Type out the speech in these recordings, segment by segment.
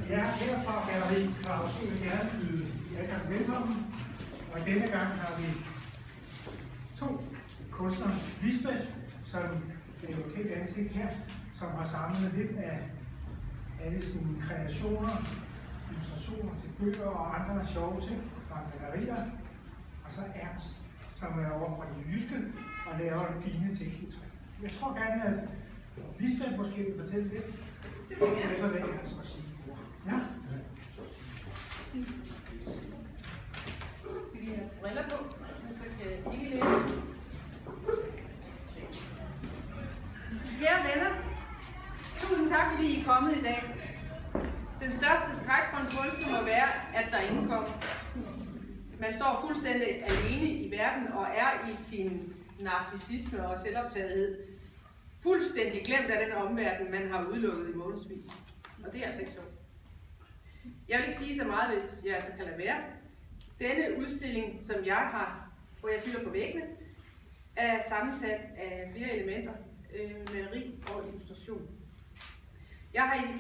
Ja, her fra Galleri Kraus vil jeg gerne byde jer sammen velkommen. Og denne gang har vi to kunstnere, Lisbeth, som er jo et helt ansigt her, som har samlet lidt af alle sine kreationer, illustrationer til bøger og andre sjove ting, samt malerier. Og så Ernst, som er over fra det jyske og laver fine ting i træ. Jeg tror gerne, at Lisbeth måske vil fortælle lidt. Det vil jeg efter hvad Ernst må sige. Ja. Skal vi have briller på, så kan I ikke læse? Kære venner, tusind tak fordi I er kommet i dag. Den største skræk for en kunstner må være, at der ingen kommer. Man står fuldstændig alene i verden og er i sin narcissisme og selvoptagethed fuldstændig glemt af den omverden, man har udelukket i månedsvis. Og det er altså ikke sjovt. Jeg vil ikke sige så meget, hvis jeg altså kan lade være. Denne udstilling, som jeg har, hvor jeg fylder på væggene, er sammensat af flere elementer, maleri og illustration. Jeg har i de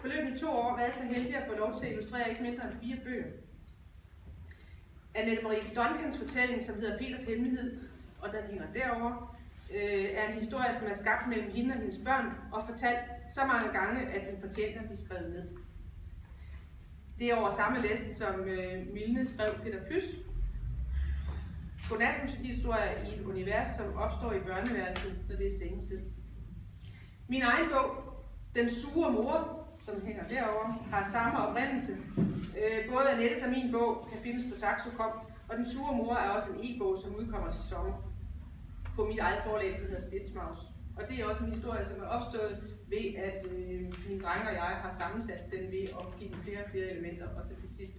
forløbende 2 år været så heldig at få lov til at illustrere ikke mindre end 4 bøger. Annette Marie Duncans fortælling, som hedder Peters Hemmelighed, og den hænger derovre, er en historie, som er skabt mellem hende og hendes børn, og fortalt så mange gange, at den fortjener at blive skrevet ned. Det er over samme læst, som Milne skrev Peter Plys. Godnatmusikhistorie i et univers, som opstår i børneværelset, når det er sengetid. Min egen bog, Den sure mor, som hænger derovre, har samme oprindelse. Både Annettes og min bog kan findes på Saxo Kom, og Den sure mor er også en e-bog, som udkommer til sommer på mit eget forlag, som hedder Splitsmaus. Og det er også en historie, som er opstået ved, at mine drenge og jeg har sammensat den ved at give den flere og flere elementer, og så til sidst,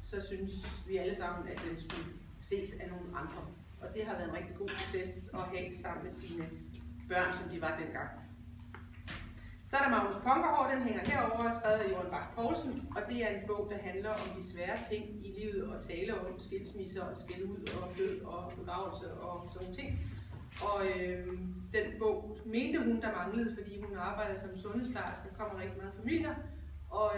så synes vi alle sammen, at den skulle ses af nogle andre. Og det har været en rigtig god proces at have sammen med sine børn, som de var dengang. Så er der Magnus Punkerhår, den hænger herovre, skrevet af Jørgen Bach Poulsen, og det er en bog, der handler om de svære ting i livet, og tale om skilsmisser og skældud og død og begravelse og sådan nogle ting. Og den bog mente hun, der manglede, fordi hun arbejder som sundhedsplejerske og kommer rigtig meget familier, og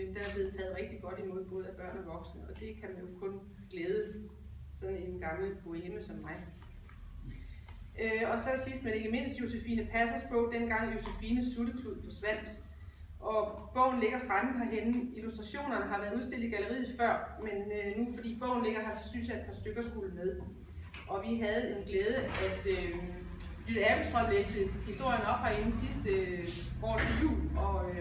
den er blevet taget rigtig godt imod både af børn og voksne, og det kan man jo kun glæde sådan en gammel boheme som mig. Og så sidst, men ikke mindst, Josefine Passers bog, dengang Josefines sutteklud forsvandt. Og bogen ligger fremme herhenne. Illustrationerne har været udstillet i galleriet før, men nu fordi bogen ligger her, så synes jeg, at et par stykker skulle med. Og vi havde en glæde, at Lille Abelstrøm læste historien op herinde sidste år til jul, og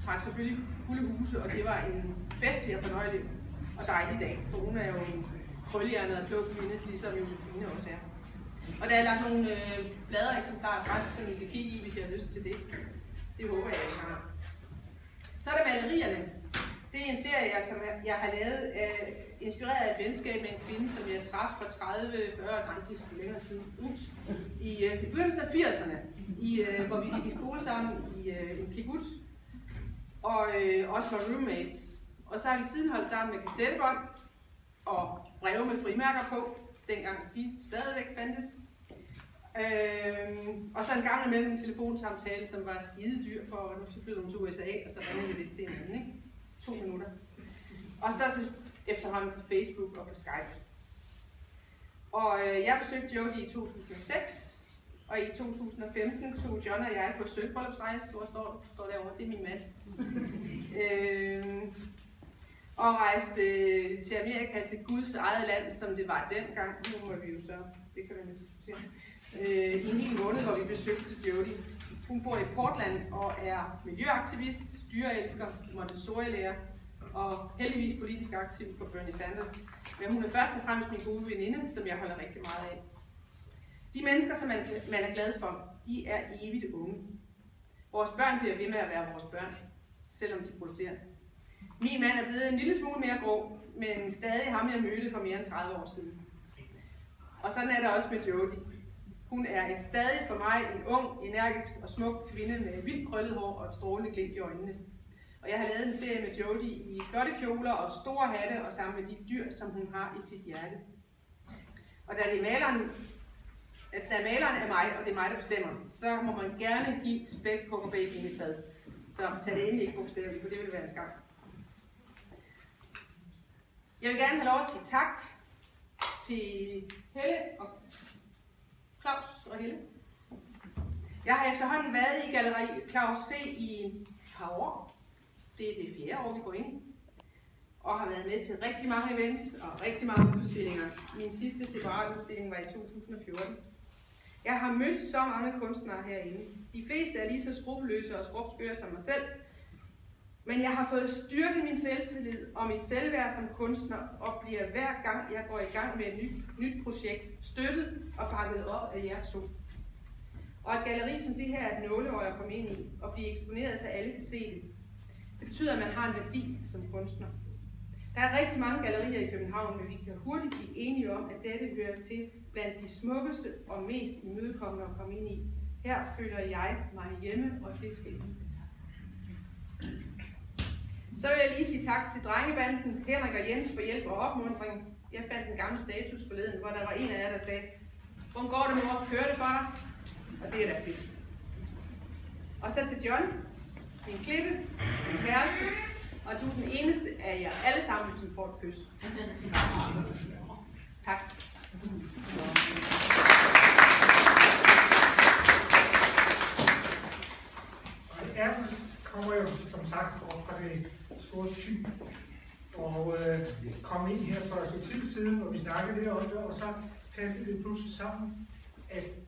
trak selvfølgelig fulde huse, og det var en festlig og fornøjelig og dejlig dag, for hun er jo en krøllehjernet og klog kvinde, ligesom Josefine også er. Og der er lagt nogle bladereksemplarer frem, som I kan kigge i, hvis I har lyst til det. Det håber jeg, I har. Så er der malerierne. Det er en serie, som jeg har lavet, inspireret af et venskab med en kvinde, som jeg traf for 30-40 gange til længere tid. I begyndelsen af 80'erne, hvor vi gik i skole sammen i en kibbutz, og også var roommates. Og så har vi siden holdt sammen med kassettebånd og breve med frimærker på, dengang de stadigvæk fandtes. Og så en gang imellem en telefonsamtale, som var skide dyr, for nu så flyttede hun til USA, og så ringede vi lidt til hinanden, ikke? 2 minutter. Og så efterhånden på Facebook og på Skype. Og jeg besøgte Jody i 2006, og i 2015 tog John og jeg på sølvbryllupsrejse, hvor står derovre, det er min mand. Og rejste til Amerika, til Guds eget land, som det var dengang. Nu må vi jo så, det kan vi jo diskutere. I en hel måned, hvor vi besøgte Jody. Hun bor i Portland og er miljøaktivist, dyreelsker, Montessori-lærer og heldigvis politisk aktiv for Bernie Sanders. Men hun er først og fremmest min gode veninde, som jeg holder rigtig meget af. De mennesker, som man er glad for, de er evigt unge. Vores børn bliver ved med at være vores børn, selvom de protesterer. Min mand er blevet en lille smule mere grå, men stadig ham jeg mødte for mere end 30 år siden. Og sådan er det også med Jody. Hun er stadig for mig en ung, energisk og smuk kvinde med vildt krøllet hår og et strålende glimt i øjnene. Og jeg har lavet en serie med Jody i flotte kjoler og store hatte og sammen med de dyr, som hun har i sit hjerte. Og da maleren er mig, og det er mig, der bestemmer, så må man gerne give spækhuggerbaby i mit bad. Så tag det endelig ikke bogstaveligt, for det vil være en skam. Jeg vil gerne have lov at sige tak til Helle og Claus og Helle. Jeg har efterhånden været i Galleri Claus C. i et par år. Det er det 4. år, vi går ind. Og har været med til rigtig mange events og rigtig mange udstillinger. Min sidste separat udstilling var i 2014. Jeg har mødt så mange kunstnere herinde. De fleste er lige så skrupelløse og skrubskøre som mig selv. Men jeg har fået styrket min selvtillid og mit selvværd som kunstner, og bliver hver gang jeg går i gang med et nyt projekt støttet og bakket op af jer to. Og et galleri som det her er et nåleøje at komme ind i og blive eksponeret, så alle kan se det. Det betyder, at man har en værdi som kunstner. Der er rigtig mange gallerier i København, men vi kan hurtigt blive enige om, at dette hører til blandt de smukkeste og mest imødekommende at komme ind i. Her føler jeg mig hjemme, og det skal I vide. Så vil jeg lige sige tak til drengebanden, Henrik og Jens, for hjælp og opmuntring. Jeg fandt en gammel status forleden, hvor der var en af jer, der sagde, hvordan går det, mor? Kører det for dig? Og det er da fedt. Og så til John, min klippe, min kæreste, og du er den eneste af jer alle sammen, som får et kys. Tak. Ernst kommer jo som sagt op fra det store Thy, og kom ind her for et stykke tid siden, og vi snakkede lidt om det, og så passede det pludselig sammen, at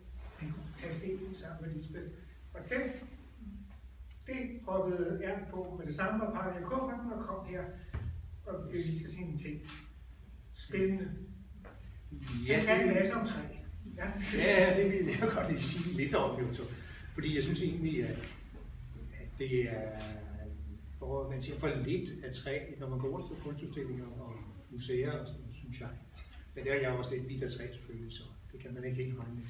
vi kunne passe ind sammen med Lisbeth. Og det hoppede Ernst på med det samme, og pakkede jeg kufferten og kom her og ville vise sine ting. Spændende. Ja, Han kan en masse om træ. Ja, det vil jeg godt lige sige lidt om, jo. Fordi jeg synes egentlig, at det er for, man siger, for lidt af træ, når man går rundt på kunstudstillinger og museer, og sådan, synes jeg. Men der er jeg også lidt vidt af træ selvfølgelig, så det kan man ikke helt regne med.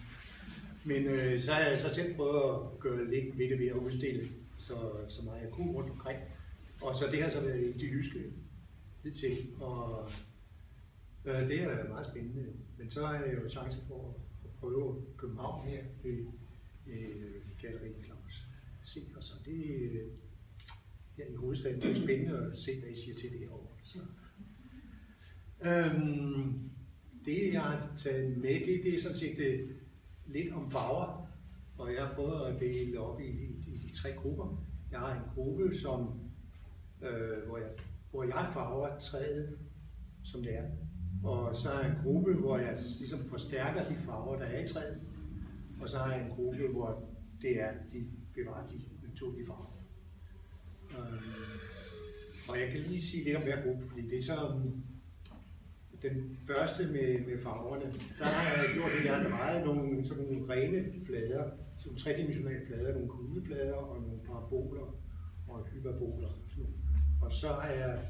Men så har jeg så selv prøvet at gøre lidt ved det ved at udstille så meget jeg kunne rundt omkring. Og så det har så været i det jyske hidtil, og det har været meget spændende. Men så har jeg jo chance for at prøve København her i Galleri Claus C. Og så det her i hovedstaden, det er spændende at se, hvad I siger til det herovre. Så. Det jeg har taget med, det er sådan set lidt om farver, og jeg har prøvet at dele op i de 3 grupper. Jeg har en gruppe, som, hvor jeg farver træet, som det er. Og så har jeg en gruppe, hvor jeg ligesom forstærker de farver, der er i træet. Og så har jeg en gruppe, hvor det er, de bevarer de naturlige farver. Og jeg kan lige sige lidt om hver gruppe, fordi det er så den første med farverne. Der har jeg gjort det, jeg har drejet nogle sådan nogle rene flader, sådan tredimensionale flader, nogle kugleflader og nogle paraboler og hyperboler. Og så har jeg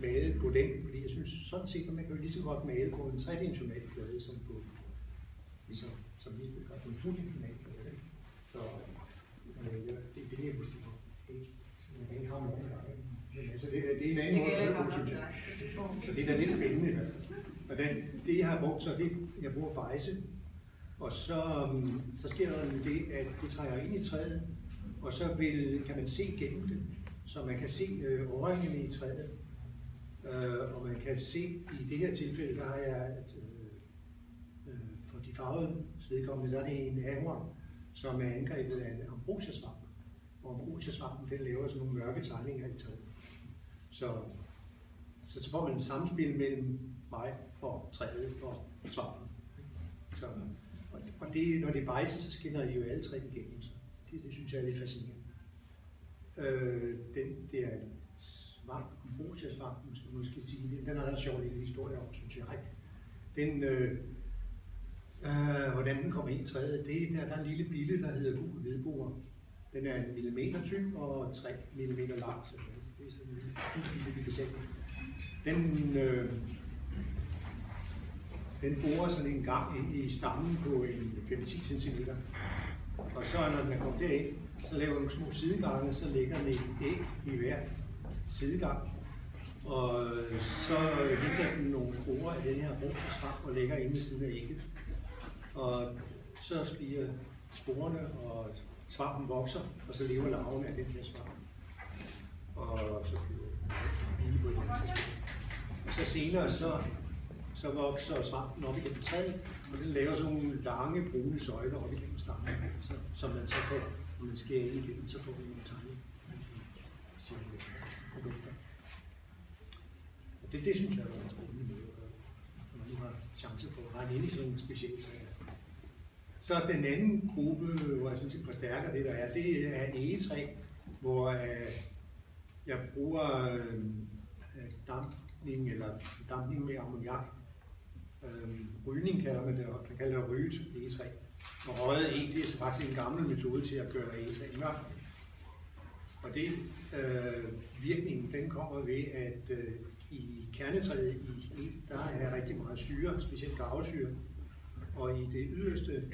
malet på den, fordi jeg synes sådan set, at man kan jo lige så godt male på en tredimensional flade, som på ligesom, som vi gør på en fulddimensional flade. Så det er måske ikke har nogen gange. Men altså, det er en anden måde at gøre på, synes jeg. Så det er da lidt spændende i hvert fald. Og det jeg har brugt, så det jeg bruger bejse, og så sker der det, at det trænger ind i træet, og så kan man se gennem det, så man kan se årringene i træet. Og man kan se, i det her tilfælde, der har jeg, for de farvede vedkommende, så er det en ahorn, som er angrebet af en ambrosiasvamp. Og ambrosiasvampen, den laver sådan nogle mørke tegninger i træet. Så får man et samspil mellem mig og træet og svampen. Og det, når det er bejse, så skinner de jo alle tre igennem. Så det synes jeg er lidt fascinerende. Det er en svamp, ambrosiasvampen, skal man måske sige. Den har der en sjov lille historie om, synes jeg. Hvordan den kommer ind i træet, der er en lille bille, der hedder gul hvedboer. Den er 1 millimeter tyk og 3 millimeter lang, så det er sådan en lille vi kan se. Den borer sådan en gang ind i stammen på en 5-10 cm. Og så når den er kommet derind, så laver den små sidegange, så lægger den et æg i hver sidegang. Og så henter den nogle sporer af den her ambrosiasvamp og lægger inde ved siden af ægget. Og så spiger sporerne, og svampen vokser, og så lever larven af den her svamp. Og så flyver den på et eller andet tidspunkt. Og så senere så vokser svampen op igennem træet, og den laver sådan nogle lange brune søjler op igennem stammen, som man så kan, når man skærer ind igennem, så får man nogle tegninger. Det synes jeg er en spændende måde at gøre, når man nu har chance for at regne ind i sådan en speciel træer. Så den anden gruppe, hvor jeg synes, det forstærker det, der er, det er egetræ, hvor jeg bruger dampning med ammoniak. Rygning kalder man det, og man kalder det ryget egetræ. Og røget eg, det er faktisk en gammel metode til at gøre egetræ mørkt. Og det virkningen, den kommer ved, at i kernetræet i eg, der er rigtig meget syre, specielt garvesyre. Og i det yderste,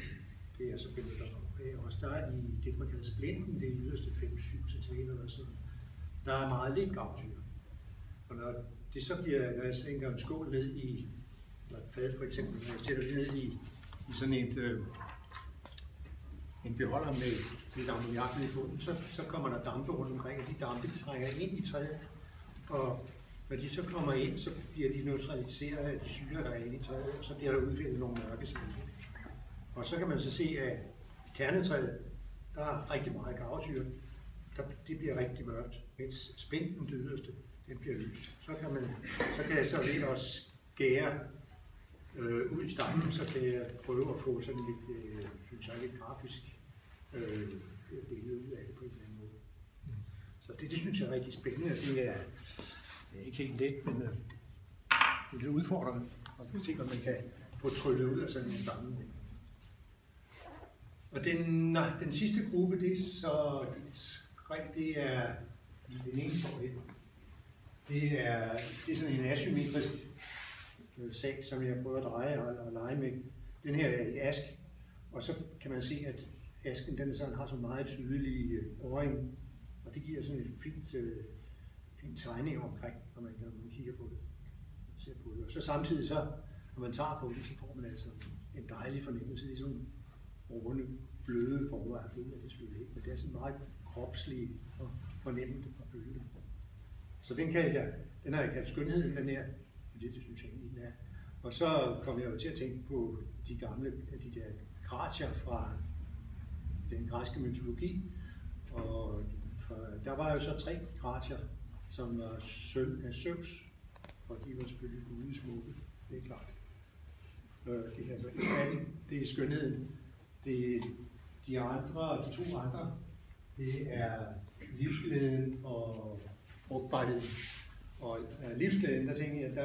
det er så benytter af også, der er i det, man kalder splinten, det yderste 5-7 cm eller sådan, der er meget lidt garvesyre. Og når det så bliver, når jeg sænker en skål ned i, eller et fad for eksempel, når jeg sætter det ned i sådan en beholder med lidt ammoniak ned i bunden, så kommer der dampe rundt omkring, og de dampe trænger ind i træet. Og når de så kommer ind, så bliver de neutraliseret af de syre, der er inde i træet, og så bliver der udfældet nogle mørkesider. Og så kan man så se, at kernetræet, der er rigtig meget garvesyre, det bliver rigtig mørkt, mens splinten, det yderste, den bliver lyst. Så kan jeg så ved at skære ud i stammen, så kan jeg prøve at få sådan lidt, synes jeg, lidt grafisk billede ud af det på en eller anden måde. Så det synes jeg er rigtig spændende. Det er ikke helt let, men det er lidt udfordrende at se, om man kan få tryllet ud af sådan en stamme. Og den sidste gruppe, det er så det er den ene sår her. Det er sådan en asymmetrisk sag, som jeg prøver at dreje og lege med. Den her er i ask, og så kan man se, at asken den sådan har så meget tydelige åring, og det giver sådan en fin tegning omkring, når man kigger på det. Ser på det. Og så samtidig så, når man tager på det, så får man altså en dejlig fornemmelse, ligesom runde, bløde former af det, det selvfølgelig ikke, men det er sådan meget kropslige og fornemmende og følende. Så den har jeg kaldt skønheden, den her, det synes jeg egentlig den er. Og så kom jeg jo til at tænke på de der gratier fra den græske mytologi, og der var jo så 3 gratier, som var søn af Zeus, og de var selvfølgelig gudesmukke, det er klart. Det er altså en af dem, det er skønheden. De to andre, det er livsglæden og frugtbarheden. Og livsglæden, der tænker jeg,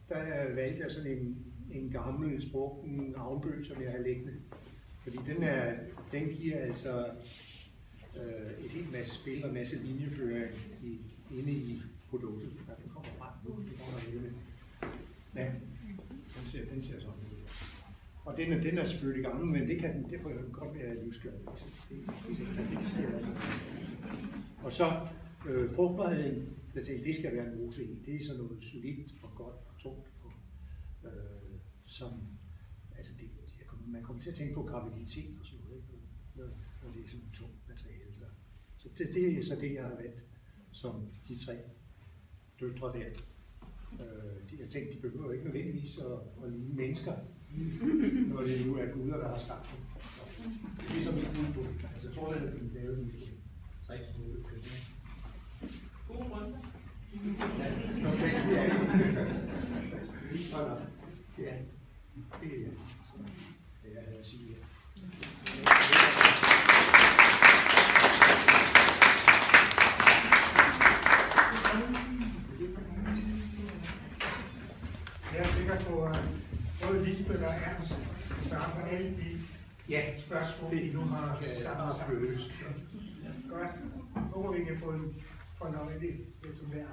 der valgte jeg sådan en gammel sprukken avnbøg, som jeg har liggende. Fordi den giver altså et helt masse spil og en masse linjeføring inde i produktet. Ja, den kommer frem nu, det kommer der med. Ja, den ser sådan ud. Og den er selvfølgelig gammel, men det kan godt være livsglæden. Og så frugtbarheden, så tænkte, det skal være en mose i. Det er sådan noget solidt og godt og tungt. Som, altså man kommer til at tænke på graviditet og sådan noget, ikke? Når det er sådan et tungt materiale. Så det er så det, jeg har valgt som de 3 døtre der. Jeg tænkte, de behøver ikke nødvendigvis at ligne mennesker, når det nu er guder, der har skabt dem. Det er ligesom et bud på. Altså jeg tror, at de lavede en 3 smule. Gode runder. Okay, ja. Det er det, jeg havde at sige. Jeg er sikker på, at både Lisbeth og Ernst svarer på alle de spørgsmål, vi nu har samlet sammen. Godt. Håber vi kan få en fornøjelig eftermiddag.